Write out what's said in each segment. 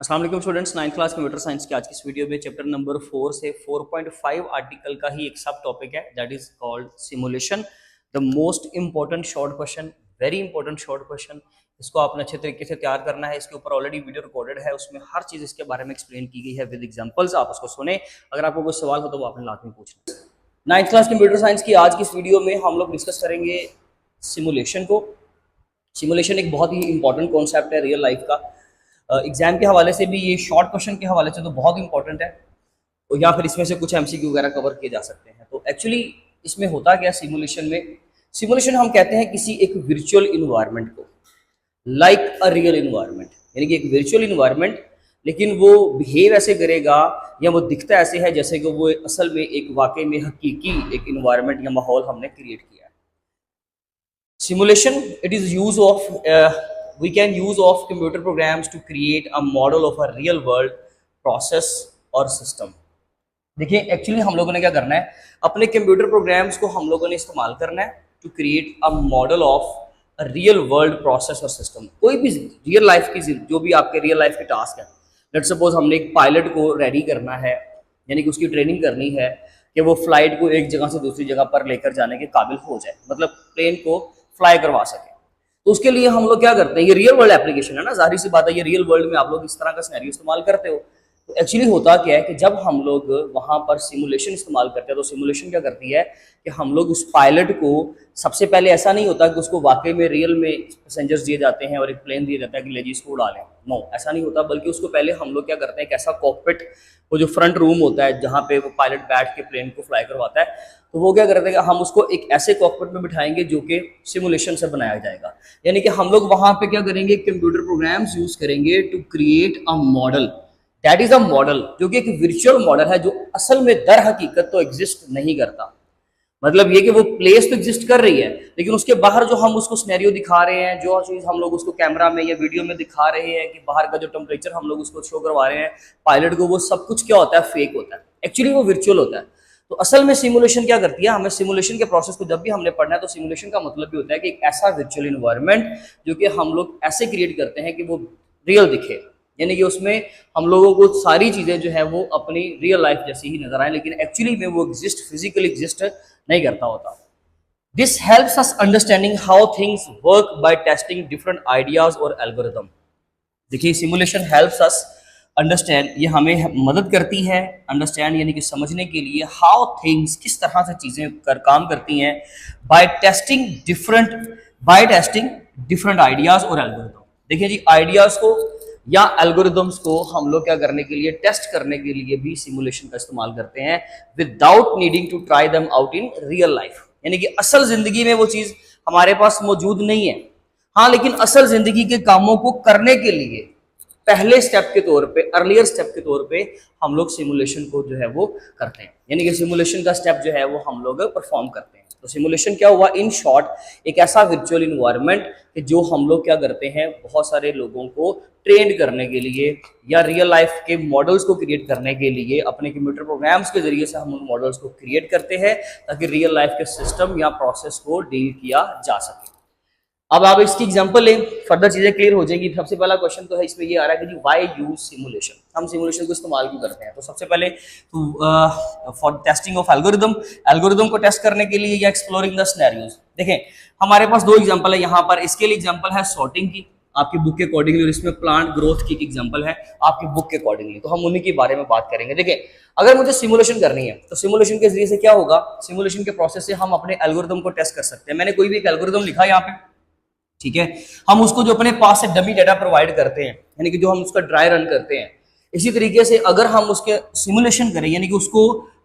अस्सलाम वालेकुम students, 9th class computer science की आज की इस वीडियो में चैप्टर नंबर 4 से 4.5 आर्टिकल का ही एक सब टॉपिक है that is called simulation. The most important short question, very important short question. इसको आपने अच्छे तरीके से तैयार करना है। इसके ऊपर ऑलरेडी वीडियो रिकॉर्डेड है, उसमें हर चीज इसके बारे में एक्सप्लेन की गई है विद एग्जांपल्स। आप उसको सुने। अगर आपको कोई सवाल हो तो वो आपने लाजमी पूछना। 9th क्लास कंप्यूटर साइंस की आज की इस वीडियो में हम लोग डिस्कस करेंगे सिमुलेशन को। सिमुलेशन एक बहुत ही इंपॉर्टेंट कॉन्सेप्ट है रियल लाइफ का। एग्जाम के हवाले से भी, ये शॉर्ट क्वेश्चन के हवाले से तो बहुत इंपॉर्टेंट है, तो या फिर इसमें से कुछ एमसीक्यू वगैरह कवर किए जा सकते हैं। तो एक्चुअली इसमें होता क्या सिमुलेशन में, सिमुलेशन हम कहते हैं किसी एक वर्चुअल इन्वायरमेंट को, लाइक अ रियल इन्वायरमेंट, यानी कि एक वर्चुअल इन्वायरमेंट, लेकिन वो बिहेव ऐसे करेगा या वो दिखता ऐसे है जैसे कि वो असल में एक वाकई में हकीकी एक इन्वायरमेंट या माहौल हमने क्रिएट किया है। Simulation, it is use of we can use of computer programs to create a model of a real world process और system। देखिए एक्चुअली हम लोगों ने क्या करना है, अपने कंप्यूटर प्रोग्राम्स को हम लोगों ने इस्तेमाल करना है to create a model of a real world process और सिस्टम। कोई भी रियल लाइफ की जो भी आपके रियल लाइफ के टास्क है, लेट्स सपोज हमने एक पायलट को रेडी करना है, यानी कि उसकी ट्रेनिंग करनी है कि वो फ्लाइट को एक जगह से दूसरी जगह पर लेकर जाने के काबिल हो जाए, मतलब प्लेन को फ्लाई करवा सके। तो उसके लिए हम लोग क्या करते हैं, ये रियल वर्ल्ड एप्लीकेशन है ना, जाहिर सी बात है ये रियल वर्ल्ड में आप लोग इस तरह का सिनेरियो इस्तेमाल करते हो। तो एक्चुअली होता क्या है कि जब हम लोग वहां पर सिमुलेशन इस्तेमाल करते हैं तो सिमुलेशन क्या करती है कि हम लोग उस पायलट को, सबसे पहले ऐसा नहीं होता कि उसको वाकई में रियल में पैसेंजर्स दिए जाते हैं और एक प्लेन दिया जाता है कि ले जी इसको उड़ा लें। नो, ऐसा नहीं होता, बल्कि उसको पहले हम लोग क्या करते हैं, एक ऐसा कॉकपिट, वो जो फ्रंट रूम होता है जहाँ पे वो पायलट बैठ के प्लेन को फ्लाई करवाता है, तो वो क्या करते हैं कि हम उसको एक ऐसे कॉकपिट में बिठाएंगे जो कि सिमुलेशन से बनाया जाएगा। यानी कि हम लोग वहां पे क्या करेंगे, कंप्यूटर प्रोग्राम्स यूज करेंगे to create a model, that is a model, जो कि एक वर्चुअल मॉडल है जो असल में दर हकीकत तो एग्जिस्ट नहीं करता। मतलब ये कि वो प्लेस तो एग्जिस्ट कर रही है, लेकिन उसके बाहर जो हम उसको सिनेरियो दिखा रहे हैं, जो चीज़ हम लोग उसको कैमरा में या वीडियो में दिखा रहे हैं कि बाहर का जो टेम्परेचर हम लोग उसको शो करवा रहे हैं पायलट को, वो सब कुछ क्या होता है, फेक होता है। एक्चुअली वो वर्चुअल होता है। तो असल में सिमुलेशन क्या करती है, हमें सिमुलेशन के प्रोसेस को जब भी हमने पढ़ना है तो सिमुलेशन का मतलब भी होता है कि एक ऐसा वर्चुअल इन्वायरमेंट जो कि हम लोग ऐसे क्रिएट करते हैं कि वो रियल दिखे, यानी कि उसमें हम लोगों को सारी चीज़ें जो है वो अपनी रियल लाइफ जैसी ही नजर आए, लेकिन एक्चुअली में वो एग्जिस्ट, फिजिकली एग्जिस्ट नहीं करता होता। This helps us understanding how things work by testing different ideas और एल्गोरिदम। देखिए सिमुलेशन हेल्प्स अस अंडरस्टैंड, ये हमें मदद करती है अंडरस्टैंड यानी कि समझने के लिए, हाउ थिंग्स, किस तरह से चीज़ें काम करती हैं, बाय टेस्टिंग डिफरेंट आइडियाज और एल्गोरिदम। देखिए जी, आइडियाज को या एल्गोरिदम्स को हम लोग क्या करने के लिए, टेस्ट करने के लिए भी सिमुलेशन का इस्तेमाल करते हैं without needing to try them out in real life. यानी कि असल जिंदगी में वो चीज़ हमारे पास मौजूद नहीं है, हाँ, लेकिन असल जिंदगी के कामों को करने के लिए पहले स्टेप के तौर पे, अर्लियर स्टेप के तौर पे हम लोग सिमुलेशन को जो है वो करते हैं, यानी कि सिमुलेशन का स्टेप जो है वो हम लोग परफॉर्म करते हैं। तो सिमुलेशन क्या हुआ, इन शॉर्ट, एक ऐसा वर्चुअल इन्वायरमेंट कि जो हम लोग क्या करते हैं, बहुत सारे लोगों को ट्रेन करने के लिए या रियल लाइफ के मॉडल्स को क्रिएट करने के लिए अपने कंप्यूटर प्रोग्राम्स के जरिए से हम उन मॉडल्स को क्रिएट करते हैं ताकि रियल लाइफ के सिस्टम या प्रोसेस को डील किया जा सके। अब आप इसकी एग्जांपल लें, फर्दर चीजें क्लियर हो जाएगी। सबसे पहला क्वेश्चन तो है इसमें ये आ रहा है कि व्हाई यूज सिमुलेशन, हम सिमुलेशन को इस्तेमाल क्यों करते हैं। तो सबसे पहले for testing of algorithm, algorithm को टेस्ट करने के लिए या एक्सप्लोरिंग द सिनेरियोज। देखें हमारे पास दो एग्जांपल है यहाँ पर। इसके लिए एग्जांपल है सॉर्टिंग की आपकी बुक के अकॉर्डिंगली, और इसमें प्लांट ग्रोथ की एग्जांपल है आपकी बुक के अकॉर्डिंगली। तो हम उन्हीं के बारे में बात करेंगे। देखिए अगर मुझे सिमुलेशन करनी है तो सिमुलेशन के जरिए से क्या होगा, सिमुलेशन के प्रोसेस से हम अपने एल्गोरिदम को टेस्ट कर सकते हैं। मैंने कोई भी एक एल्गोरिदम लिखा यहाँ पे, ठीक है, हम उसको जो अपने पास से डमी डाटा प्रोवाइड करते हैं, यानी कि जो हम उसका ड्राई रन करते हैं, इसी तरीके से अगर हम उसके सिमुलेशन करें, यानी कि उसको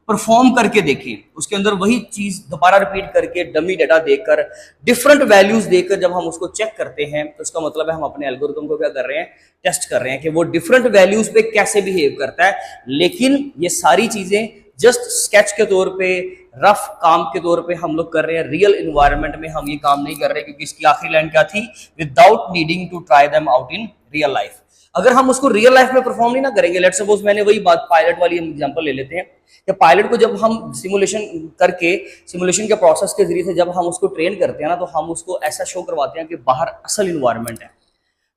परफॉर्म करके देखें, उसके अंदर वही चीज दोबारा रिपीट करके डमी डाटा देकर, डिफरेंट वैल्यूज देकर जब हम उसको चेक करते हैं, तो इसका मतलब है हम अपने एल्गोरिथम को क्या कर रहे हैं, टेस्ट कर रहे हैं कि वो डिफरेंट वैल्यूज पे कैसे बिहेव करता है। लेकिन ये सारी चीजें जस्ट स्केच के तौर पे, रफ काम के तौर पे हम लोग कर रहे हैं, रियल इन्वायरमेंट में हम ये काम नहीं कर रहे, क्योंकि इसकी आखिरी लाइन क्या थी, without needing to try them out in real life. अगर हम उसको रियल लाइफ में परफॉर्म नहीं ना करेंगे, लेट्स सपोज मैंने वही बात पायलट वाली एग्जांपल ले लेते हैं कि पायलट को जब हम सिमुलेशन करके, सिमुलेशन के प्रोसेस के जरिए से जब हम उसको ट्रेन करते हैं ना, तो हम उसको ऐसा शो करवाते हैं कि बाहर असल इन्वायरमेंट है,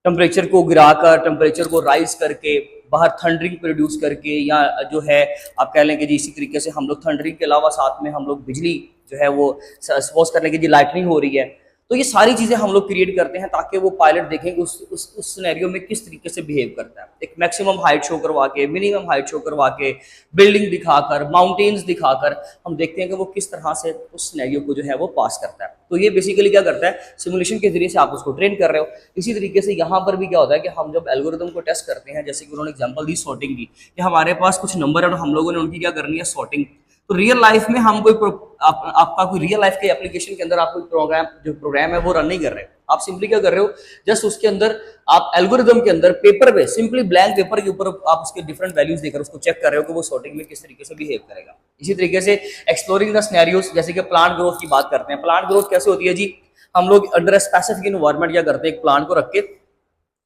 टेम्परेचर को गिराकर, टेम्परेचर को राइज करके, बाहर थंडरिंग प्रोड्यूस करके, या जो है आप कह लें कि जी इसी तरीके से हम लोग थंडरिंग के अलावा साथ में हम लोग बिजली जो है वो सपोज कर लें कि जी लाइटनिंग हो रही है, तो ये सारी चीज़ें हम लोग क्रिएट करते हैं ताकि वो पायलट देखें कि उस सिनेरियो में किस तरीके से बिहेव करता है। एक मैक्सिमम हाइट शो करवा के, मिनिमम हाइट शो करवा के, बिल्डिंग दिखाकर, माउंटेन्स दिखाकर हम देखते हैं कि वो किस तरह से उस सिनेरियो को जो है वो पास करता है। तो ये बेसिकली क्या करता है, सिमुलेशन के जरिए से आप उसको ट्रेन कर रहे हो। इसी तरीके से यहाँ पर भी क्या होता है कि हम जब एल्गोरिदम को टेस्ट करते हैं, जैसे कि उन्होंने एग्जाम्पल दी सॉर्टिंग की, कि हमारे पास कुछ नंबर है और हम लोगों ने उनकी क्या करनी है, सॉर्टिंग। तो रियल लाइफ में हम कोई आपका कोई रियल लाइफ के एप्लीकेशन के अंदर आप कोई प्रोग्राम है वो रन नहीं कर रहे, आप सिंपली क्या कर रहे हो, जस्ट उसके अंदर आप एल्गोरिदम के अंदर पेपर पे, सिंपली ब्लैंक पेपर के ऊपर आप उसके डिफरेंट वैल्यूज देकर उसको चेक कर रहे हो कि वो सॉर्टिंग में किस तरीके से बिहेव करेगा। इसी तरीके से एक्सप्लोरिंग द सिनेरियोज, जैसे कि प्लांट ग्रोथ की बात करते हैं। प्लांट ग्रोथ कैसे होती है जी, हम लोग अंडर स्पेसिफिक इन्वायरमेंट क्या करते हैं, एक प्लांट को रख के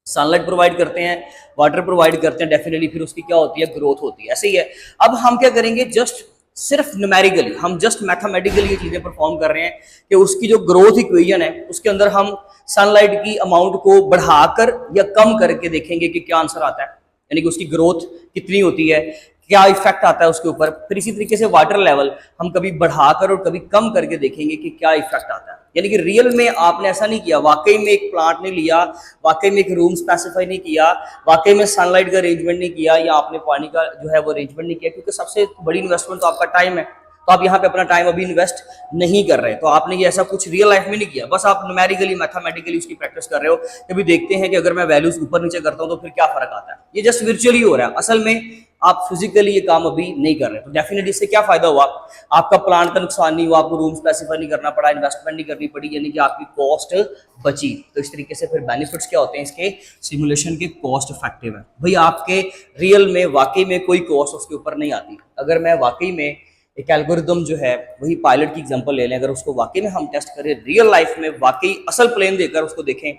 सनलाइट प्रोवाइड करते हैं, वाटर प्रोवाइड करते हैं, डेफिनेटली फिर उसकी क्या होती है, ग्रोथ होती है। ऐसे ही है, अब हम क्या करेंगे, जस्ट सिर्फ न्यूमेरिकली, हम जस्ट मैथमेटिकली ये चीजें परफॉर्म कर रहे हैं कि उसकी जो ग्रोथ इक्वेशन है उसके अंदर हम सनलाइट की अमाउंट को बढ़ाकर या कम करके देखेंगे कि क्या आंसर आता है, यानी कि उसकी ग्रोथ कितनी होती है, क्या इफेक्ट आता है उसके ऊपर। फिर इसी तरीके से वाटर लेवल हम कभी बढ़ाकर और कभी कम करके देखेंगे कि क्या इफेक्ट आता है। यानी कि रियल में आपने ऐसा नहीं किया, वाकई में एक प्लांट नहीं लिया, वाकई में एक रूम स्पेसिफाई नहीं किया, वाकई में सनलाइट का अरेंजमेंट नहीं किया, या आपने पानी का जो है वो अरेंजमेंट नहीं किया, क्योंकि सबसे बड़ी इन्वेस्टमेंट तो आपका टाइम है। तो आप यहाँ पे अपना टाइम अभी इन्वेस्ट नहीं कर रहे, तो आपने ये ऐसा कुछ रियल लाइफ में नहीं किया, बस आप न्यूमेरिकली मैथमेटिकली उसकी प्रैक्टिस कर रहे हो। कभी देखते हैं कि अगर मैं वैल्यूज ऊपर नीचे करता हूँ तो फिर क्या फर्क आता है, ये जस्ट वर्चुअली हो रहा है, असल में आप फिजिकली ये काम अभी नहीं कर रहे। तो डेफिनेटली इससे क्या फायदा हुआ, आपका प्लांट का नुकसान नहीं हुआ, आपको रूम स्पेसिफाई नहीं करना पड़ा, इन्वेस्टमेंट नहीं करनी पड़ी, यानी कि आपकी कॉस्ट बची। तो इस तरीके से फिर बेनिफिट्स क्या होते हैं इसके, सिमुलेशन के कॉस्ट इफेक्टिव है। भाई आपके रियल में वाकई में कोई कॉस्ट उसके ऊपर नहीं आती। अगर मैं वाकई में एक एल्गोरिदम जो है, वही पायलट की एग्जांपल ले लें, अगर उसको वाकई में हम टेस्ट करें रियल लाइफ में, वाकई असल प्लेन देकर उसको देखें,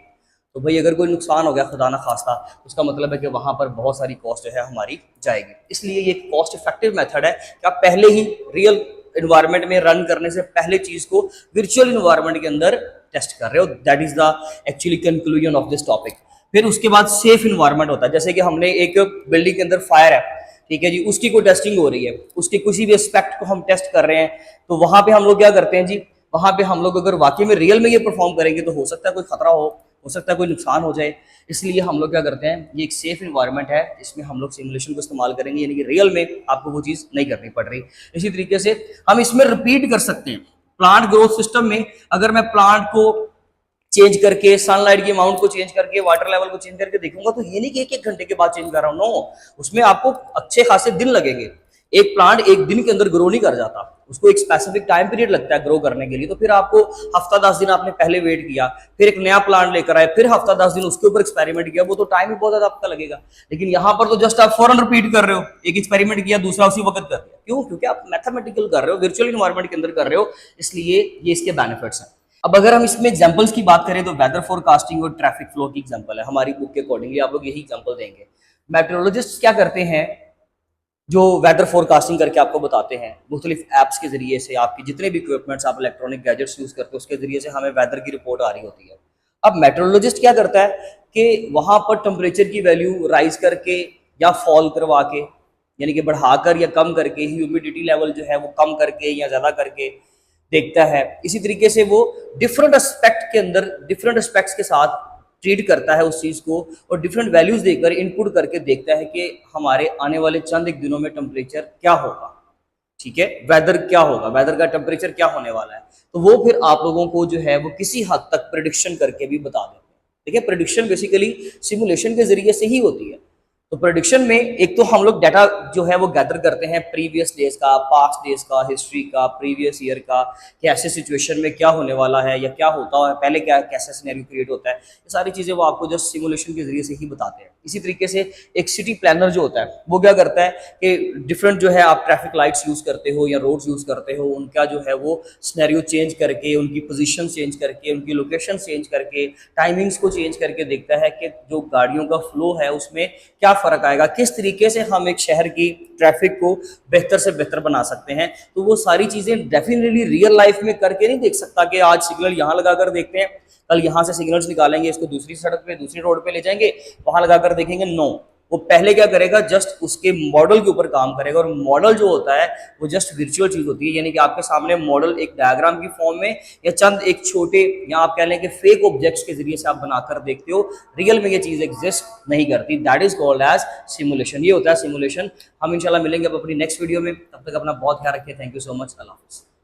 तो भाई अगर कोई नुकसान हो गया खुदा ना खास्ता, उसका मतलब है कि वहां पर बहुत सारी कॉस्ट जो है हमारी जाएगी। इसलिए ये कॉस्ट इफेक्टिव मेथड है कि आप पहले ही रियल इन्वायरमेंट में रन करने से पहले चीज को वर्चुअल इन्वायरमेंट के अंदर टेस्ट कर रहे हो। That is the actually conclusion of this topic. फिर उसके बाद सेफ इन्वायरमेंट होता है, जैसे कि हमने एक बिल्डिंग के अंदर फायर है, ठीक है जी, उसकी कोई टेस्टिंग हो रही है, उसके किसी भी एस्पेक्ट को हम टेस्ट कर रहे हैं, तो वहां पे हम लोग क्या करते हैं जी, वहां पे हम लोग अगर वाकई में रियल में ये परफॉर्म करेंगे तो हो सकता है कोई खतरा हो सकता है कोई नुकसान हो जाए। इसलिए हम लोग क्या करते हैं, ये एक सेफ इन्वायरमेंट है, इसमें हम लोग सिमुलेशन को इस्तेमाल करेंगे, यानी कि रियल में आपको वो चीज़ नहीं करनी पड़ रही। इसी तरीके से हम इसमें रिपीट कर सकते हैं। प्लांट ग्रोथ सिस्टम में अगर मैं प्लांट को चेंज करके, सनलाइट की अमाउंट को चेंज करके, वाटर लेवल को चेंज करके देखूंगा, तो ये नहीं कि एक घंटे के बाद चेंज कर रहा हूँ, नो, उसमें आपको अच्छे खासे दिन लगेंगे। एक प्लांट एक दिन के अंदर ग्रो नहीं कर जाता, उसको एक स्पेसिफिक टाइम पीरियड लगता है ग्रो करने के लिए। तो फिर आपको हफ्ता 10 दिन आपने पहले वेट किया, फिर एक नया प्लांट लेकर आए, फिर हफ्ता 10 दिन उसके ऊपर एक्सपेरिमेंट किया, वो तो टाइम ही बहुत ज्यादा आपका लगेगा। लेकिन यहाँ पर तो जस्ट आप फौरन रिपीट कर रहे हो, एक एक्सपेरिमेंट किया, दूसरा उसी वक्त कर दिया। क्यों? क्योंकि आप मैथमेटिकल कर रहे हो, वर्चुअल इन्वायरमेंट के अंदर कर रहे हो, इसलिए ये इसके बेनिफिट्स हैं। अब अगर हम इसमें एग्जांपल्स की बात करें तो वेदर फोरकास्टिंग और ट्रैफिक फ्लो की एग्जांपल है, हमारी बुक के अकॉर्डिंगली आप लोग यही एग्जांपल देंगे। मेट्रोलॉजिस्ट क्या करते हैं, जो वेदर फोरकास्टिंग करके आपको बताते हैं मुख्तलिफ ऐप्स के जरिए से, आपके जितने भी इक्विपमेंट्स आप इलेक्ट्रॉनिक गैजेट्स यूज करते हो उसके जरिए से हमें वेदर की रिपोर्ट आ रही होती है। अब मेट्रोलॉजिस्ट क्या करता है कि वहां पर टेम्परेचर की वैल्यू राइज करके या फॉल करवा के, यानी कि बढ़ाकर या कम करके, ह्यूमिडिटी लेवल जो है वो कम करके या ज्यादा करके देखता है। इसी तरीके से वो डिफरेंट एस्पेक्ट के अंदर, डिफरेंट एस्पेक्ट्स के साथ ट्रीट करता है उस चीज को, और डिफरेंट वैल्यूज देकर इनपुट करके देखता है कि हमारे आने वाले चंद एक दिनों में टेम्परेचर क्या होगा, ठीक है, वेदर क्या होगा, वेदर का टेम्परेचर क्या होने वाला है। तो वो फिर आप लोगों को जो है वो किसी हद तक प्रेडिक्शन करके भी बता देते हैं। देखिए, प्रेडिक्शन बेसिकली सिमुलेशन के जरिए से ही होती है। तो प्रेडिक्शन में एक तो हम लोग डाटा जो है वो गैदर करते हैं प्रीवियस डेज का, पास्ट डेज का, हिस्ट्री का, प्रीवियस ईयर का, कि ऐसे सिचुएशन में क्या होने वाला है या क्या होता है पहले, क्या कैसा सिनेरियो क्रिएट होता है, ये सारी चीज़ें वो आपको जस्ट सिमुलेशन के जरिए से ही बताते हैं। इसी तरीके से एक सिटी प्लानर जो होता है वो क्या करता है कि डिफरेंट जो है आप ट्रैफिक लाइट्स यूज़ करते हो या रोड्स यूज़ करते हो, उनका जो है वो सिनेरियो चेंज करके, उनकी पोजीशन चेंज करके, उनकी लोकेशन चेंज करके, टाइमिंग्स को चेंज करके देखता है कि जो गाड़ियों का फ्लो है उसमें क्या फर्क आएगा, किस तरीके से हम एक शहर की ट्रैफिक को बेहतर से बेहतर बना सकते हैं। तो वो सारी चीजें डेफिनेटली रियल लाइफ में करके नहीं देख सकता कि आज सिग्नल यहाँ लगा कर देखते हैं, कल यहाँ से सिग्नल्स निकालेंगे, इसको दूसरी सड़क पे दूसरी रोड पे ले जाएंगे, वहां लगाकर देखेंगे। नो, वो पहले क्या करेगा, जस्ट उसके मॉडल के ऊपर काम करेगा। और मॉडल जो होता है वो जस्ट वर्चुअल चीज होती है, यानी कि आपके सामने मॉडल एक डायग्राम की फॉर्म में या चंद एक छोटे या आप कह लें कि फेक ऑब्जेक्ट्स के जरिए से आप बनाकर देखते हो। रियल में ये चीज एग्जिस्ट नहीं करती। That is called as simulation. ये होता है सिमुलेशन। हम इंशाल्लाह मिलेंगे अब अपनी नेक्स्ट वीडियो में। तब तक अपना बहुत ख्याल रखिए। Thank you so much. अल्लाह हाफिज़।